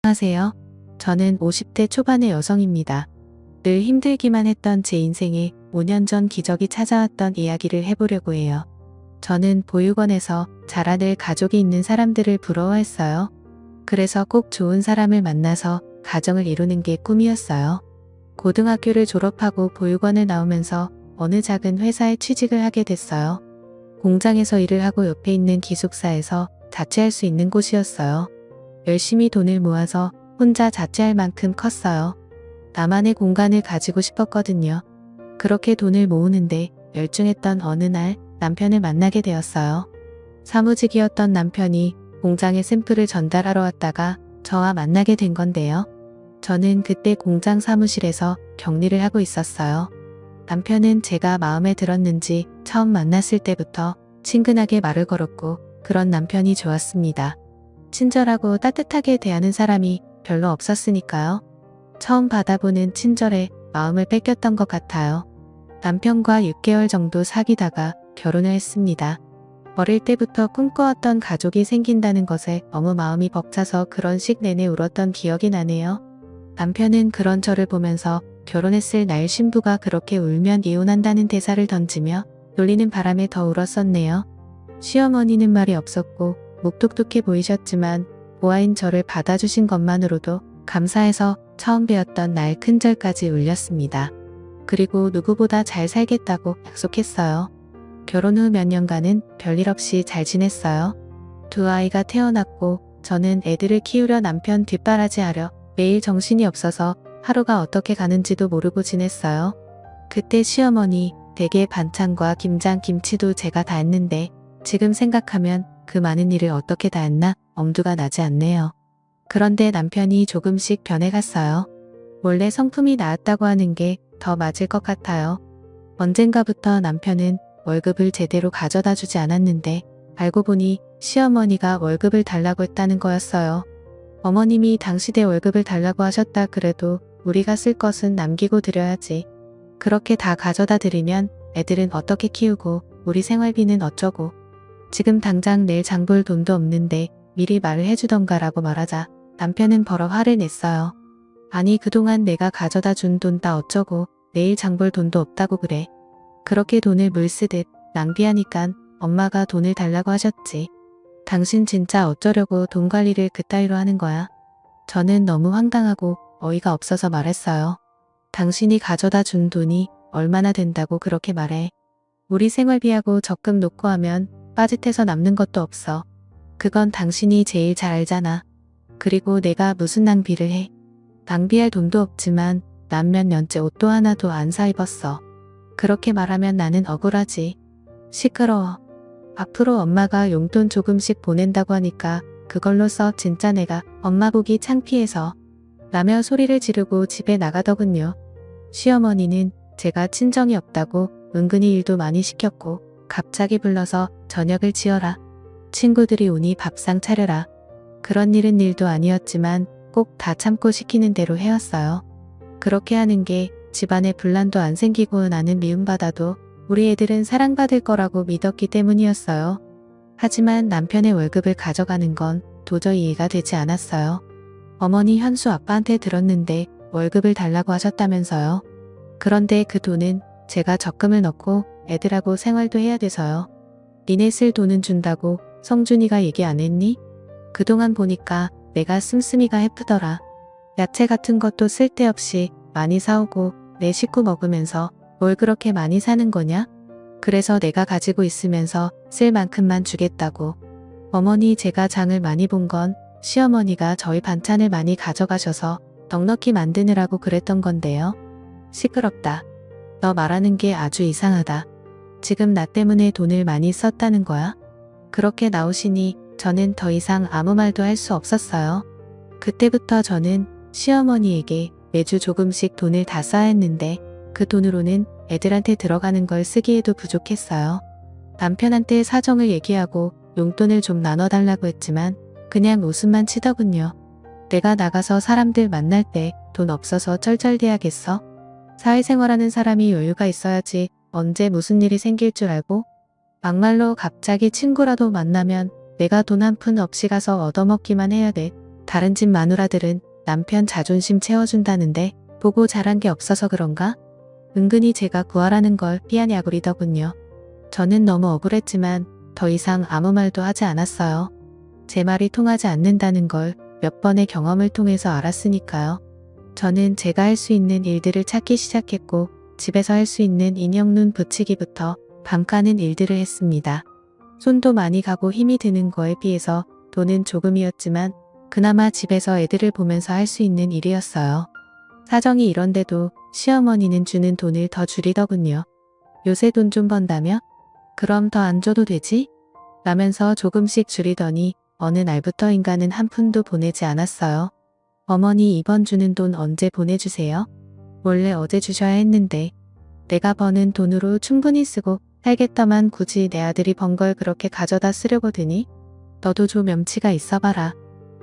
안녕하세요. 저는 50대 초반의 여성입니다. 늘 힘들기만 했던 제 인생에 5년 전 기적이 찾아왔던 이야기를 해보려고 해요. 저는 보육원에서 자라늘 가족이 있는 사람들을 부러워했어요. 그래서 꼭 좋은 사람을 만나서 가정을 이루는 게 꿈이었어요. 고등학교를 졸업하고 보육원을 나오면서 어느 작은 회사에 취직을 하게 됐어요. 공장에서 일을 하고 옆에 있는 기숙사에서 자취할 수 있는 곳이었어요. 열심히 돈을 모아서 혼자 자취할 만큼 컸어요. 나만의 공간을 가지고 싶었거든요. 그렇게 돈을 모으는데 열중했던 어느 날 남편을 만나게 되었어요. 사무직이었던 남편이 공장에 샘플을 전달하러 왔다가 저와 만나게 된 건데요. 저는 그때 공장 사무실에서 격리를 하고 있었어요. 남편은 제가 마음에 들었는지 처음 만났을 때부터 친근하게 말을 걸었고 그런 남편이 좋았습니다. 친절하고 따뜻하게 대하는 사람이 별로 없었으니까요. 처음 받아보는 친절에 마음을 뺏겼던 것 같아요. 남편과 6개월 정도 사귀다가 결혼을 했습니다. 어릴 때부터 꿈꿔왔던 가족이 생긴다는 것에 너무 마음이 벅차서 그런 식 내내 울었던 기억이 나네요. 남편은 그런 저를 보면서 결혼했을 날 신부가 그렇게 울면 이혼한다는 대사를 던지며 놀리는 바람에 더 울었었네요. 시어머니는 말이 없었고 묵뚝뚝해 보이셨지만 보아인 저를 받아주신 것만으로도 감사해서 처음 뵈었던 날 큰절까지 울렸습니다. 그리고 누구보다 잘 살겠다고 약속했어요. 결혼 후 몇 년간은 별일 없이 잘 지냈어요. 두 아이가 태어났고 저는 애들을 키우려 남편 뒷바라지하려 매일 정신이 없어서 하루가 어떻게 가는지도 모르고 지냈어요. 그때 시어머니 댁의 반찬과 김장 김치도 제가 다 했는데 지금 생각하면 그 많은 일을 어떻게 다 했나 엄두가 나지 않네요. 그런데 남편이 조금씩 변해갔어요. 원래 성품이 나았다고 하는 게 더 맞을 것 같아요. 언젠가부터 남편은 월급을 제대로 가져다 주지 않았는데 알고 보니 시어머니가 월급을 달라고 했다는 거였어요. 어머님이 당시대 월급을 달라고 하셨다 그래도 우리가 쓸 것은 남기고 드려야지. 그렇게 다 가져다 드리면 애들은 어떻게 키우고 우리 생활비는 어쩌고. 지금 당장 내일 장볼 돈도 없는데 미리 말을 해주던가라고 말하자 남편은 버럭 화를 냈어요. 아니 그동안 내가 가져다 준 돈 다 어쩌고 내일 장볼 돈도 없다고 그래. 그렇게 돈을 물 쓰듯 낭비하니깐 엄마가 돈을 달라고 하셨지. 당신 진짜 어쩌려고 돈 관리를 그따위로 하는 거야. 저는 너무 황당하고 어이가 없어서 말했어요. 당신이 가져다 준 돈이 얼마나 된다고 그렇게 말해. 우리 생활비하고 적금 놓고 하면 빠듯해서 남는 것도 없어. 그건 당신이 제일 잘 알잖아. 그리고 내가 무슨 낭비를 해. 낭비할 돈도 없지만 난 몇 년째 옷도 하나도 안 사 입었어. 그렇게 말하면 나는 억울하지. 시끄러워. 앞으로 엄마가 용돈 조금씩 보낸다고 하니까 그걸로 써 진짜 내가 엄마 보기 창피해서 라며 소리를 지르고 집에 나가더군요. 시어머니는 제가 친정이 없다고 은근히 일도 많이 시켰고 갑자기 불러서 저녁을 지어라. 친구들이 오니 밥상 차려라. 그런 일은 일도 아니었지만 꼭 다 참고 시키는 대로 해왔어요. 그렇게 하는 게 집안에 분란도 안 생기고 나는 미움받아도 우리 애들은 사랑받을 거라고 믿었기 때문이었어요. 하지만 남편의 월급을 가져가는 건 도저히 이해가 되지 않았어요. 어머니 현수 아빠한테 들었는데 월급을 달라고 하셨다면서요. 그런데 그 돈은 제가 적금을 넣고 애들하고 생활도 해야 돼서요. 니네 쓸 돈은 준다고 성준이가 얘기 안 했니? 그동안 보니까 내가 씀씀이가 해프더라. 야채 같은 것도 쓸데없이 많이 사오고 내 식구 먹으면서 뭘 그렇게 많이 사는 거냐? 그래서 내가 가지고 있으면서 쓸 만큼만 주겠다고. 어머니 제가 장을 많이 본 건 시어머니가 저희 반찬을 많이 가져가셔서 넉넉히 만드느라고 그랬던 건데요. 시끄럽다. 너 말하는 게 아주 이상하다. 지금 나 때문에 돈을 많이 썼다는 거야? 그렇게 나오시니 저는 더 이상 아무 말도 할 수 없었어요. 그때부터 저는 시어머니에게 매주 조금씩 돈을 다 써야 했는데 그 돈으로는 애들한테 들어가는 걸 쓰기에도 부족했어요. 남편한테 사정을 얘기하고 용돈을 좀 나눠달라고 했지만 그냥 웃음만 치더군요. 내가 나가서 사람들 만날 때 돈 없어서 쩔쩔대야겠어? 사회생활하는 사람이 여유가 있어야지 언제 무슨 일이 생길 줄 알고? 막말로 갑자기 친구라도 만나면 내가 돈 한 푼 없이 가서 얻어먹기만 해야 돼. 다른 집 마누라들은 남편 자존심 채워준다는데 보고 자란 게 없어서 그런가? 은근히 제가 구하라는 걸 삐아냐 부리더군요. 저는 너무 억울했지만 더 이상 아무 말도 하지 않았어요. 제 말이 통하지 않는다는 걸 몇 번의 경험을 통해서 알았으니까요. 저는 제가 할 수 있는 일들을 찾기 시작했고 집에서 할 수 있는 인형눈 붙이기부터 밤까는 일들을 했습니다. 손도 많이 가고 힘이 드는 거에 비해서 돈은 조금이었지만 그나마 집에서 애들을 보면서 할 수 있는 일이었어요. 사정이 이런데도 시어머니는 주는 돈을 더 줄이더군요. 요새 돈 좀 번다며? 그럼 더 안 줘도 되지? 라면서 조금씩 줄이더니 어느 날부터인가는 한 푼도 보내지 않았어요. 어머니 이번 주는 돈 언제 보내주세요? 원래 어제 주셔야 했는데 내가 버는 돈으로 충분히 쓰고 살겠다만 굳이 내 아들이 번 걸 그렇게 가져다 쓰려고 드니? 너도 좀 염치가 있어봐라.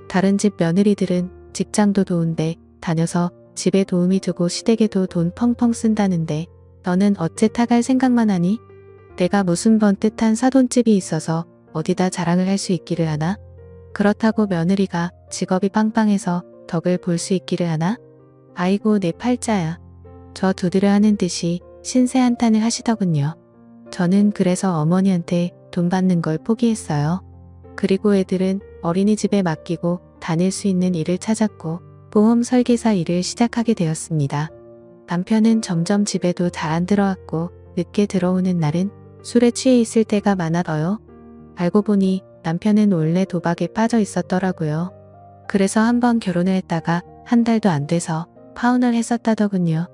다른 집 며느리들은 직장도 좋은데 다녀서 집에 도우미 두고 시댁에도 돈 펑펑 쓴다는데 너는 어째 타갈 생각만 하니? 내가 무슨 번듯한 사돈집이 있어서 어디다 자랑을 할 수 있기를 하나? 그렇다고 며느리가 직업이 빵빵해서 덕을 볼 수 있기를 하나? 아이고 내 팔자야. 저 두드려 하는 듯이 신세 한탄을 하시더군요. 저는 그래서 어머니한테 돈 받는 걸 포기했어요. 그리고 애들은 어린이집에 맡기고 다닐 수 있는 일을 찾았고 보험 설계사 일을 시작하게 되었습니다. 남편은 점점 집에도 잘 안 들어왔고 늦게 들어오는 날은 술에 취해 있을 때가 많아더요. 알고 보니 남편은 원래 도박에 빠져 있었더라고요. 그래서 한번 결혼을 했다가 한 달도 안 돼서 파혼을 했었다더군요.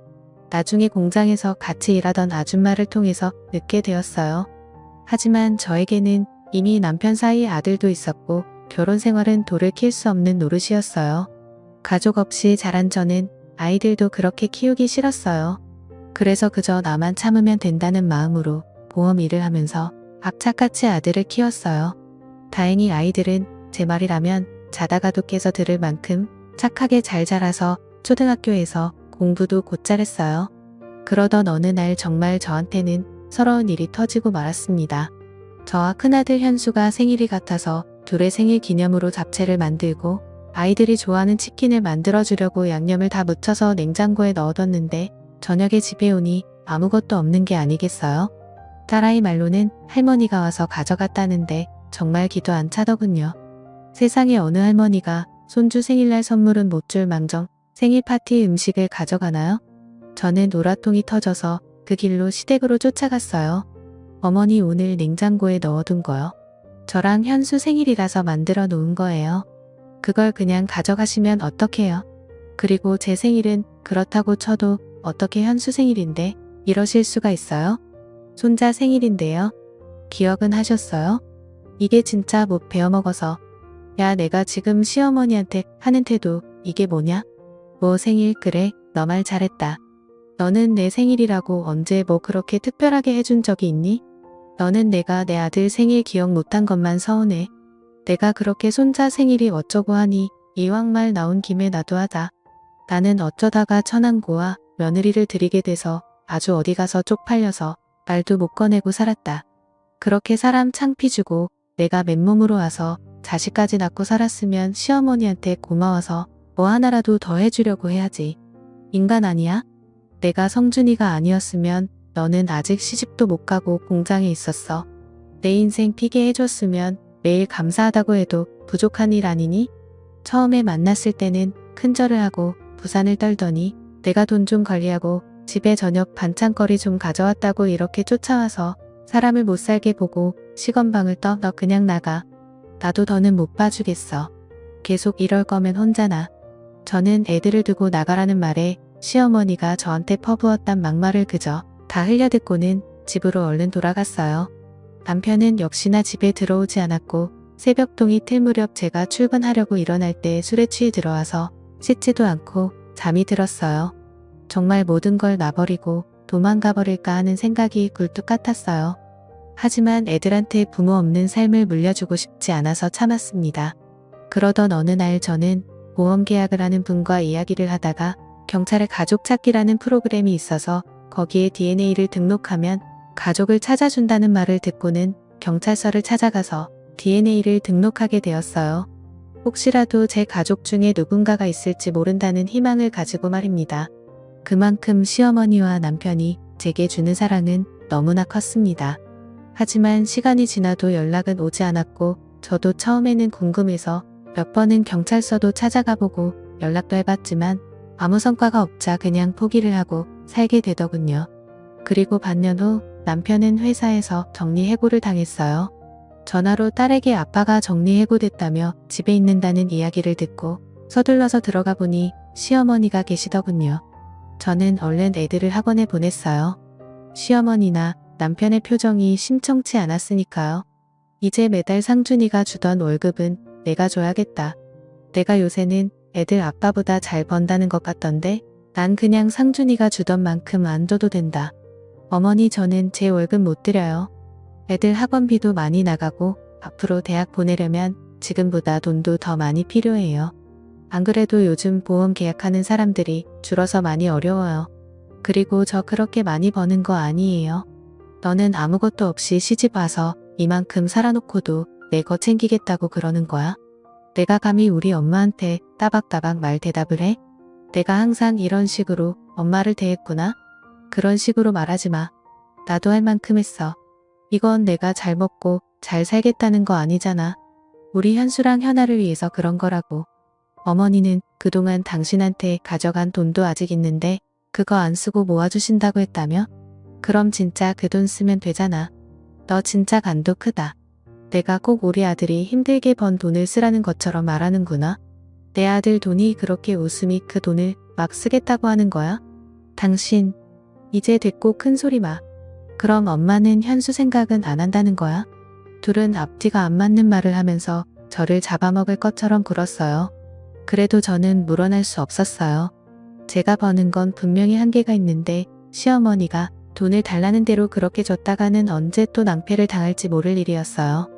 나중에 공장에서 같이 일하던 아줌마를 통해서 듣게 되었어요. 하지만 저에게는 이미 남편 사이에 아들도 있었고 결혼 생활은 돌을 킬 수 없는 노릇이었어요. 가족 없이 자란 저는 아이들도 그렇게 키우기 싫었어요. 그래서 그저 나만 참으면 된다는 마음으로 보험 일을 하면서 악착같이 아들을 키웠어요. 다행히 아이들은 제 말이라면 자다가도 깨서 들을 만큼 착하게 잘 자라서 초등학교에서 공부도 곧잘 했어요. 그러던 어느 날 정말 저한테는 서러운 일이 터지고 말았습니다. 저와 큰아들 현수가 생일이 같아서 둘의 생일 기념으로 잡채를 만들고 아이들이 좋아하는 치킨을 만들어주려고 양념을 다 묻혀서 냉장고에 넣어뒀는데 저녁에 집에 오니 아무것도 없는 게 아니겠어요? 딸아이 말로는 할머니가 와서 가져갔다는데 정말 기도 안 차더군요. 세상에 어느 할머니가 손주 생일날 선물은 못 줄 망정 생일 파티 음식을 가져가나요? 저는 노라통이 터져서 그 길로 시댁으로 쫓아갔어요. 어머니 오늘 냉장고에 넣어둔 거요. 저랑 현수 생일이라서 만들어 놓은 거예요. 그걸 그냥 가져가시면 어떡해요? 그리고 제 생일은 그렇다고 쳐도 어떻게 현수 생일인데 이러실 수가 있어요? 손자 생일인데요. 기억은 하셨어요? 이게 진짜 못 배워먹어서. 야 내가 지금 시어머니한테 하는 태도 이게 뭐냐? 뭐 생일 그래 너 말 잘했다. 너는 내 생일이라고 언제 뭐 그렇게 특별하게 해준 적이 있니? 너는 내가 내 아들 생일 기억 못한 것만 서운해. 내가 그렇게 손자 생일이 어쩌고 하니 이왕 말 나온 김에 나도 하자. 나는 어쩌다가 천안고와 며느리를 들이게 돼서 아주 어디 가서 쪽팔려서 말도 못 꺼내고 살았다. 그렇게 사람 창피 주고 내가 맨몸으로 와서 자식까지 낳고 살았으면 시어머니한테 고마워서 뭐 하나라도 더 해주려고 해야지. 인간 아니야? 내가 성준이가 아니었으면 너는 아직 시집도 못 가고 공장에 있었어. 내 인생 피게 해줬으면 매일 감사하다고 해도 부족한 일 아니니? 처음에 만났을 때는 큰절을 하고 부산을 떨더니 내가 돈 좀 관리하고 집에 저녁 반찬거리 좀 가져왔다고 이렇게 쫓아와서 사람을 못 살게 보고 시건방을 떠 너 그냥 나가. 나도 더는 못 봐주겠어. 계속 이럴 거면 혼자나. 저는 애들을 두고 나가라는 말에 시어머니가 저한테 퍼부었단 막말을 그저 다 흘려듣고는 집으로 얼른 돌아갔어요. 남편은 역시나 집에 들어오지 않았고 새벽동이 틀 무렵 제가 출근하려고 일어날 때 술에 취해 들어와서 씻지도 않고 잠이 들었어요. 정말 모든 걸 놔버리고 도망가 버릴까 하는 생각이 굴뚝 같았어요. 하지만 애들한테 부모 없는 삶을 물려주고 싶지 않아서 참았습니다. 그러던 어느 날 저는 보험 계약을 하는 분과 이야기를 하다가 경찰의 가족 찾기라는 프로그램이 있어서 거기에 DNA를 등록하면 가족을 찾아준다는 말을 듣고는 경찰서를 찾아가서 DNA를 등록하게 되었어요. 혹시라도 제 가족 중에 누군가가 있을지 모른다는 희망을 가지고 말입니다. 그만큼 시어머니와 남편이 제게 주는 사랑은 너무나 컸습니다. 하지만 시간이 지나도 연락은 오지 않았고 저도 처음에는 궁금해서 몇 번은 경찰서도 찾아가 보고 연락도 해봤지만 아무 성과가 없자 그냥 포기를 하고 살게 되더군요. 그리고 반년 후 남편은 회사에서 정리해고를 당했어요. 전화로 딸에게 아빠가 정리해고됐다며 집에 있는다는 이야기를 듣고 서둘러서 들어가 보니 시어머니가 계시더군요. 저는 얼른 애들을 학원에 보냈어요. 시어머니나 남편의 표정이 심청치 않았으니까요. 이제 매달 상준이가 주던 월급은 내가 줘야겠다. 내가 요새는 애들 아빠보다 잘 번다는 것 같던데 난 그냥 상준이가 주던 만큼 안 줘도 된다. 어머니 저는 제 월급 못 드려요. 애들 학원비도 많이 나가고 앞으로 대학 보내려면 지금보다 돈도 더 많이 필요해요. 안 그래도 요즘 보험 계약하는 사람들이 줄어서 많이 어려워요. 그리고 저 그렇게 많이 버는 거 아니에요. 너는 아무것도 없이 시집 와서 이만큼 살아놓고도 내 거 챙기겠다고 그러는 거야? 내가 감히 우리 엄마한테 따박따박 말 대답을 해? 내가 항상 이런 식으로 엄마를 대했구나? 그런 식으로 말하지 마. 나도 할 만큼 했어. 이건 내가 잘 먹고 잘 살겠다는 거 아니잖아. 우리 현수랑 현아를 위해서 그런 거라고. 어머니는 그동안 당신한테 가져간 돈도 아직 있는데 그거 안 쓰고 모아주신다고 했다며? 그럼 진짜 그 돈 쓰면 되잖아. 너 진짜 간도 크다. 내가 꼭 우리 아들이 힘들게 번 돈을 쓰라는 것처럼 말하는구나. 내 아들 돈이 그렇게 웃음이 그 돈을 막 쓰겠다고 하는 거야? 당신 이제 됐고 큰 소리 마. 그럼 엄마는 현수 생각은 안 한다는 거야? 둘은 앞뒤가 안 맞는 말을 하면서 저를 잡아먹을 것처럼 굴었어요. 그래도 저는 물어날 수 없었어요. 제가 버는 건 분명히 한계가 있는데 시어머니가 돈을 달라는 대로 그렇게 줬다가는 언제 또 낭패를 당할지 모를 일이었어요.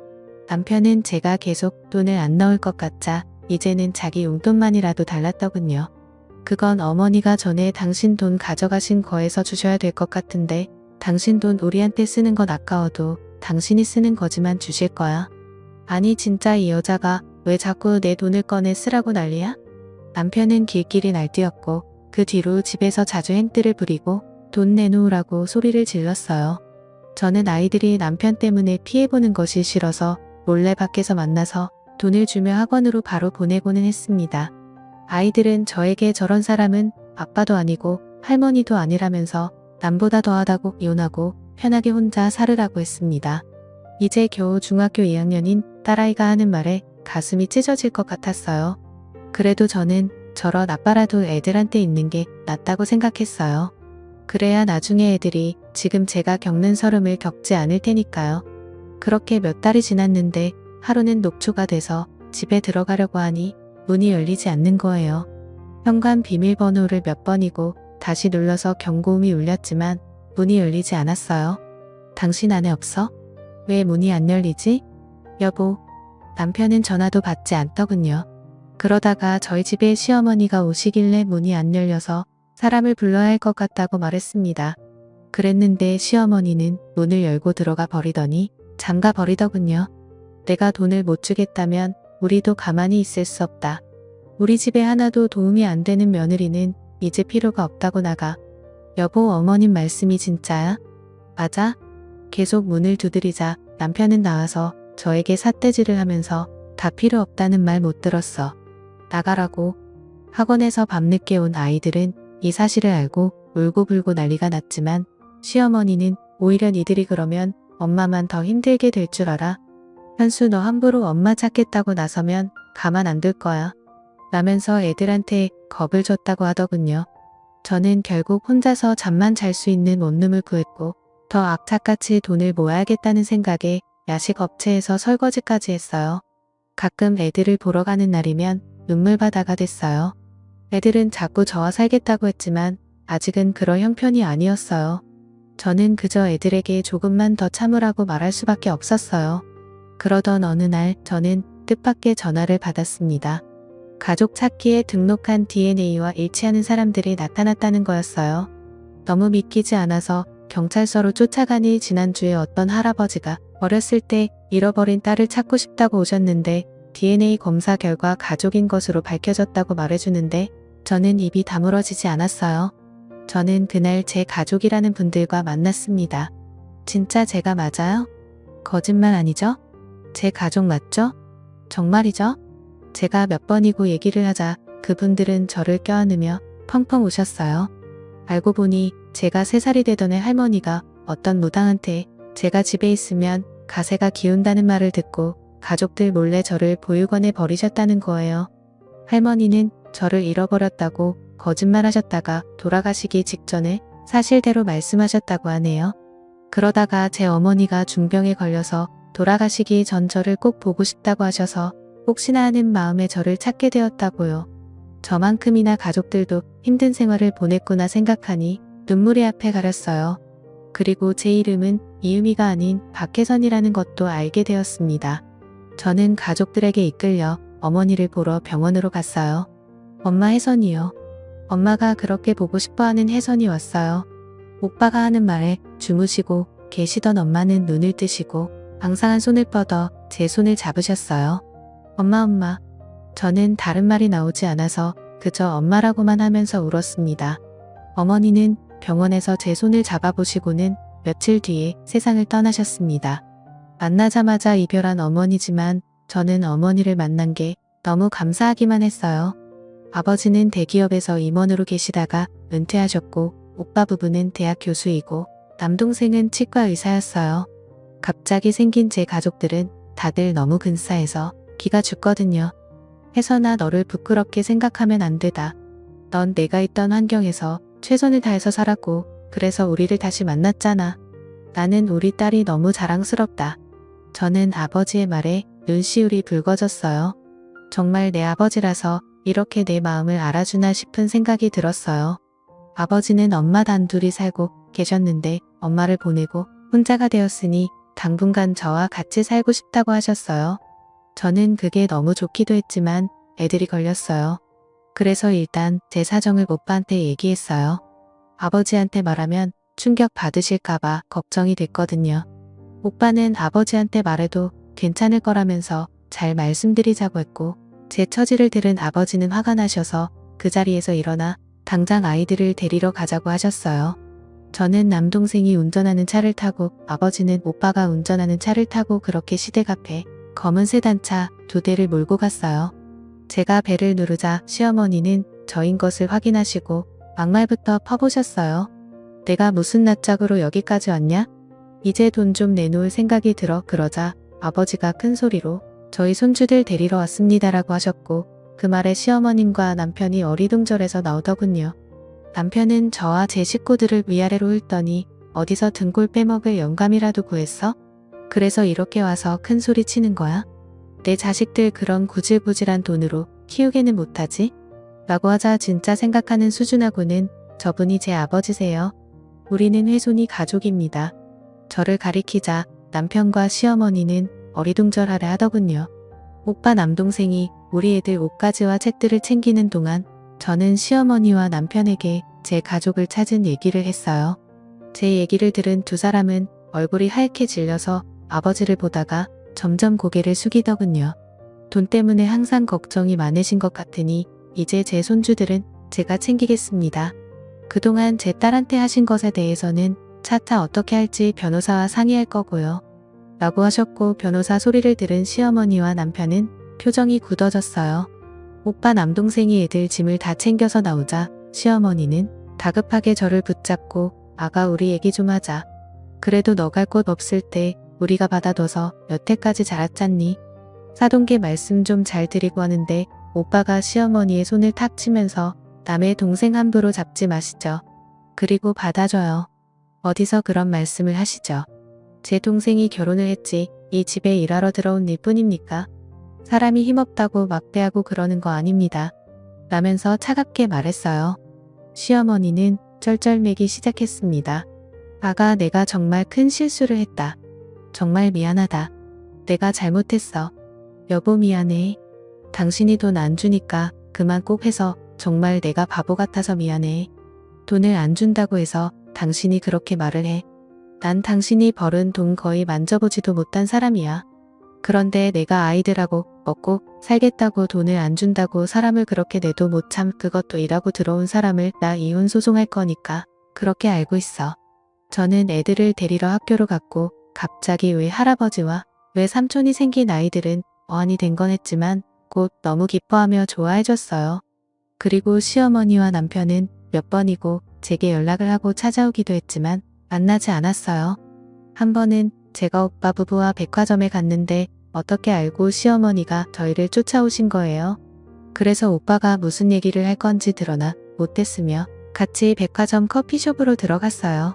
남편은 제가 계속 돈을 안 넣을 것 같자 이제는 자기 용돈만이라도 달랐더군요. 그건 어머니가 전에 당신 돈 가져가신 거에서 주셔야 될 것 같은데 당신 돈 우리한테 쓰는 건 아까워도 당신이 쓰는 거지만 주실 거야. 아니 진짜 이 여자가 왜 자꾸 내 돈을 꺼내 쓰라고 난리야? 남편은 길길이 날뛰었고 그 뒤로 집에서 자주 행뜨를 부리고 돈 내놓으라고 소리를 질렀어요. 저는 아이들이 남편 때문에 피해보는 것이 싫어서 몰래 밖에서 만나서 돈을 주며 학원으로 바로 보내고는 했습니다. 아이들은 저에게 저런 사람은 아빠도 아니고 할머니도 아니라면서 남보다 더하다고 이혼하고 편하게 혼자 살으라고 했습니다. 이제 겨우 중학교 2학년인 딸아이가 하는 말에 가슴이 찢어질 것 같았어요. 그래도 저는 저런 아빠라도 애들한테 있는 게 낫다고 생각했어요. 그래야 나중에 애들이 지금 제가 겪는 서름을 겪지 않을 테니까요. 그렇게 몇 달이 지났는데 하루는 녹초가 돼서 집에 들어가려고 하니 문이 열리지 않는 거예요. 현관 비밀번호를 몇 번이고 다시 눌러서 경고음이 울렸지만 문이 열리지 않았어요. 당신 안에 없어? 왜 문이 안 열리지? 여보. 남편은 전화도 받지 않더군요. 그러다가 저희 집에 시어머니가 오시길래 문이 안 열려서 사람을 불러야 할 것 같다고 말했습니다. 그랬는데 시어머니는 문을 열고 들어가 버리더니 잠가 버리더군요. 내가 돈을 못 주겠다면 우리도 가만히 있을 수 없다. 우리 집에 하나도 도움이 안 되는 며느리는 이제 필요가 없다고 나가. 여보 어머님 말씀이 진짜야? 맞아? 계속 문을 두드리자 남편은 나와서 저에게 삿대질을 하면서 다 필요 없다는 말 못 들었어. 나가라고. 학원에서 밤늦게 온 아이들은 이 사실을 알고 울고불고 난리가 났지만 시어머니는 오히려 니들이 그러면 엄마만 더 힘들게 될 줄 알아. 현수 너 함부로 엄마 찾겠다고 나서면 가만 안 둘 거야. 라면서 애들한테 겁을 줬다고 하더군요. 저는 결국 혼자서 잠만 잘 수 있는 원룸을 구했고 더 악착같이 돈을 모아야겠다는 생각에 야식 업체에서 설거지까지 했어요. 가끔 애들을 보러 가는 날이면 눈물바다가 됐어요. 애들은 자꾸 저와 살겠다고 했지만 아직은 그럴 형편이 아니었어요. 저는 그저 애들에게 조금만 더 참으라고 말할 수밖에 없었어요. 그러던 어느 날 저는 뜻밖의 전화를 받았습니다. 가족 찾기에 등록한 DNA와 일치하는 사람들이 나타났다는 거였어요. 너무 믿기지 않아서 경찰서로 쫓아가니 지난주에 어떤 할아버지가 어렸을 때 잃어버린 딸을 찾고 싶다고 오셨는데 DNA 검사 결과 가족인 것으로 밝혀졌다고 말해주는데 저는 입이 다물어지지 않았어요. 저는 그날 제 가족이라는 분들과 만났습니다. 진짜 제가 맞아요? 거짓말 아니죠? 제 가족 맞죠? 정말이죠? 제가 몇 번이고 얘기를 하자 그분들은 저를 껴안으며 펑펑 우셨어요. 알고 보니 제가 3살이 되던 해 할머니가 어떤 무당한테 제가 집에 있으면 가세가 기운다는 말을 듣고 가족들 몰래 저를 보육원에 버리셨다는 거예요. 할머니는 저를 잃어버렸다고 거짓말하셨다가 돌아가시기 직전에 사실대로 말씀하셨다고 하네요. 그러다가 제 어머니가 중병에 걸려서 돌아가시기 전 저를 꼭 보고 싶다고 하셔서 혹시나 하는 마음에 저를 찾게 되었다고요. 저만큼이나 가족들도 힘든 생활을 보냈구나 생각하니 눈물이 앞에 가렸어요. 그리고 제 이름은 이유미가 아닌 박혜선이라는 것도 알게 되었습니다. 저는 가족들에게 이끌려 어머니를 보러 병원으로 갔어요. 엄마 혜선이요. 엄마가 그렇게 보고 싶어하는 혜선이 왔어요. 오빠가 하는 말에 주무시고 계시던 엄마는 눈을 뜨시고 방상한 손을 뻗어 제 손을 잡으셨어요. 엄마. 저는 다른 말이 나오지 않아서 그저 엄마라고만 하면서 울었습니다. 어머니는 병원에서 제 손을 잡아보시고는 며칠 뒤에 세상을 떠나셨습니다. 만나자마자 이별한 어머니지만 저는 어머니를 만난 게 너무 감사하기만 했어요. 아버지는 대기업에서 임원으로 계시다가 은퇴하셨고 오빠 부부는 대학 교수이고 남동생은 치과 의사였어요. 갑자기 생긴 제 가족들은 다들 너무 근사해서 기가 죽거든요. 혜선아, 너를 부끄럽게 생각하면 안 되다. 넌 내가 있던 환경에서 최선을 다해서 살았고 그래서 우리를 다시 만났잖아. 나는 우리 딸이 너무 자랑스럽다. 저는 아버지의 말에 눈시울이 붉어졌어요. 정말 내 아버지라서 이렇게 내 마음을 알아주나 싶은 생각이 들었어요. 아버지는 엄마 단둘이 살고 계셨는데 엄마를 보내고 혼자가 되었으니 당분간 저와 같이 살고 싶다고 하셨어요. 저는 그게 너무 좋기도 했지만 애들이 걸렸어요. 그래서 일단 제 사정을 오빠한테 얘기했어요. 아버지한테 말하면 충격 받으실까봐 걱정이 됐거든요. 오빠는 아버지한테 말해도 괜찮을 거라면서 잘 말씀드리자고 했고 제 처지를 들은 아버지는 화가 나셔서 그 자리에서 일어나 당장 아이들을 데리러 가자고 하셨어요. 저는 남동생이 운전하는 차를 타고 아버지는 오빠가 운전하는 차를 타고 그렇게 시댁 앞에 검은 세단차 2대를 몰고 갔어요. 제가 벨을 누르자 시어머니는 저인 것을 확인하시고 막말부터 퍼보셨어요. 내가 무슨 낯짝으로 여기까지 왔냐? 이제 돈 좀 내놓을 생각이 들어. 그러자 아버지가 큰 소리로 저희 손주들 데리러 왔습니다라고 하셨고 그 말에 시어머님과 남편이 어리둥절해서 나오더군요. 남편은 저와 제 식구들을 위아래로 훑더니 어디서 등골 빼먹을 영감이라도 구했어? 그래서 이렇게 와서 큰 소리 치는 거야? 내 자식들 그런 구질구질한 돈으로 키우게는 못하지? 라고 하자 진짜 생각하는 수준하고는 저분이 제 아버지세요. 우리는 훼손이 가족입니다. 저를 가리키자 남편과 시어머니는 어리둥절하려 하더군요. 오빠 남동생이 우리 애들 옷가지와 책들을 챙기는 동안 저는 시어머니와 남편에게 제 가족을 찾은 얘기를 했어요. 제 얘기를 들은 두 사람은 얼굴이 하얗게 질려서 아버지를 보다가 점점 고개를 숙이더군요. 돈 때문에 항상 걱정이 많으신 것 같으니 이제 제 손주들은 제가 챙기겠습니다. 그동안 제 딸한테 하신 것에 대해서는 차차 어떻게 할지 변호사와 상의할 거고요. 라고 하셨고 변호사 소리를 들은 시어머니와 남편은 표정이 굳어졌어요. 오빠 남동생이 애들 짐을 다 챙겨서 나오자 시어머니는 다급하게 저를 붙잡고 아가 우리 얘기 좀 하자. 그래도 너 갈 곳 없을 때 우리가 받아둬서 여태까지 자랐잖니. 사돈께 말씀 좀 잘 드리고 하는데 오빠가 시어머니의 손을 탁 치면서 남의 동생 함부로 잡지 마시죠. 그리고 받아줘요. 어디서 그런 말씀을 하시죠. 제 동생이 결혼을 했지 이 집에 일하러 들어온 일 뿐입니까? 사람이 힘없다고 막대하고 그러는 거 아닙니다. 라면서 차갑게 말했어요. 시어머니는 쩔쩔매기 시작했습니다. 아가 내가 정말 큰 실수를 했다. 정말 미안하다. 내가 잘못했어. 여보 미안해. 당신이 돈 안 주니까 그만 꼭 해서 정말 내가 바보 같아서 미안해. 돈을 안 준다고 해서 당신이 그렇게 말을 해. 난 당신이 벌은 돈 거의 만져보지도 못한 사람이야. 그런데 내가 아이들하고 먹고 살겠다고 돈을 안 준다고 사람을 그렇게 내도 못 참 그것도 일하고 들어온 사람을 나 이혼 소송할 거니까 그렇게 알고 있어. 저는 애들을 데리러 학교로 갔고 갑자기 왜 할아버지와 왜 삼촌이 생긴 아이들은 어안이 된 건 했지만 곧 너무 기뻐하며 좋아해줬어요. 그리고 시어머니와 남편은 몇 번이고 제게 연락을 하고 찾아오기도 했지만 만나지 않았어요. 한 번은 제가 오빠 부부와 백화점에 갔는데 어떻게 알고 시어머니가 저희를 쫓아오신 거예요. 그래서 오빠가 무슨 얘기를 할 건지 드러나 못했으며 같이 백화점 커피숍으로 들어갔어요.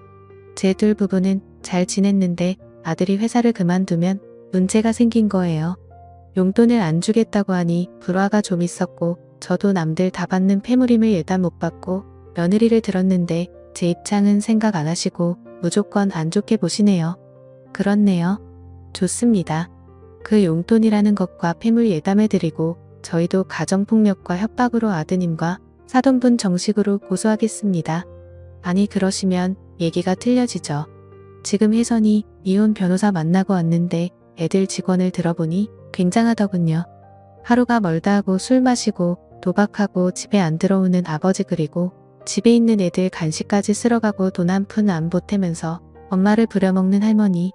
제 둘 부부는 잘 지냈는데 아들이 회사를 그만두면 문제가 생긴 거예요. 용돈을 안 주겠다고 하니 불화가 좀 있었고 저도 남들 다 받는 패물임을 일단 못 받고 며느리를 들었는데 제 입장은 생각 안 하시고 무조건 안 좋게 보시네요. 그렇네요. 좋습니다. 그 용돈이라는 것과 패물 예담해드리고 저희도 가정폭력과 협박으로 아드님과 사돈분 정식으로 고소하겠습니다. 아니 그러시면 얘기가 틀려지죠. 지금 혜선이 이혼 변호사 만나고 왔는데 애들 직원을 들어보니 굉장하더군요. 하루가 멀다 하고 술 마시고 도박하고 집에 안 들어오는 아버지 그리고 집에 있는 애들 간식까지 쓸어가고 돈 한 푼 안 보태면서 엄마를 부려먹는 할머니.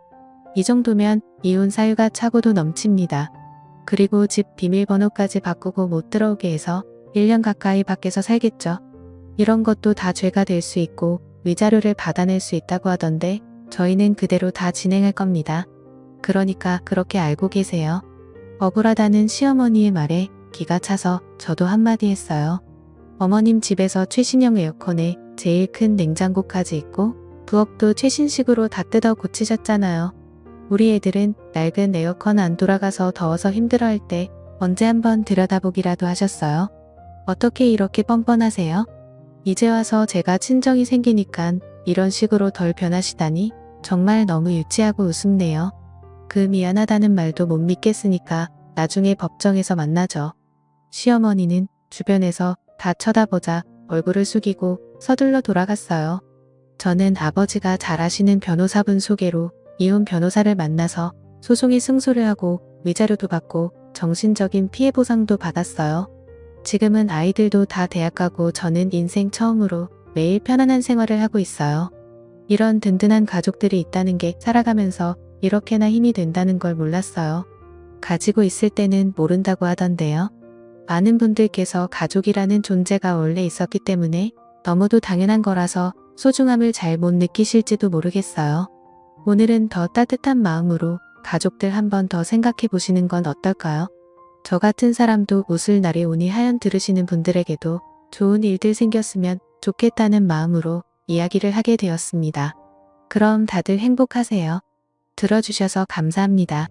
이 정도면 이혼 사유가 차고도 넘칩니다. 그리고 집 비밀번호까지 바꾸고 못 들어오게 해서 1년 가까이 밖에서 살겠죠. 이런 것도 다 죄가 될 수 있고 위자료를 받아낼 수 있다고 하던데 저희는 그대로 다 진행할 겁니다. 그러니까 그렇게 알고 계세요. 억울하다는 시어머니의 말에 기가 차서 저도 한마디 했어요. 어머님 집에서 최신형 에어컨에 제일 큰 냉장고까지 있고 부엌도 최신식으로 다 뜯어 고치셨잖아요. 우리 애들은 낡은 에어컨 안 돌아가서 더워서 힘들어할 때 언제 한번 들여다보기라도 하셨어요? 어떻게 이렇게 뻔뻔하세요? 이제 와서 제가 친정이 생기니깐 이런 식으로 덜 변하시다니 정말 너무 유치하고 우습네요. 그 미안하다는 말도 못 믿겠으니까 나중에 법정에서 만나죠. 시어머니는 주변에서 다 쳐다보자 얼굴을 숙이고 서둘러 돌아갔어요. 저는 아버지가 잘 아시는 변호사분 소개로 이혼 변호사를 만나서 소송에 승소를 하고 위자료도 받고 정신적인 피해 보상도 받았어요. 지금은 아이들도 다 대학 가고 저는 인생 처음으로 매일 편안한 생활을 하고 있어요. 이런 든든한 가족들이 있다는 게 살아가면서 이렇게나 힘이 된다는 걸 몰랐어요. 가지고 있을 때는 모른다고 하던데요. 많은 분들께서 가족이라는 존재가 원래 있었기 때문에 너무도 당연한 거라서 소중함을 잘 못 느끼실지도 모르겠어요. 오늘은 더 따뜻한 마음으로 가족들 한 번 더 생각해 보시는 건 어떨까요? 저 같은 사람도 웃을 날이 오니 하연 들으시는 분들에게도 좋은 일들 생겼으면 좋겠다는 마음으로 이야기를 하게 되었습니다. 그럼 다들 행복하세요. 들어주셔서 감사합니다.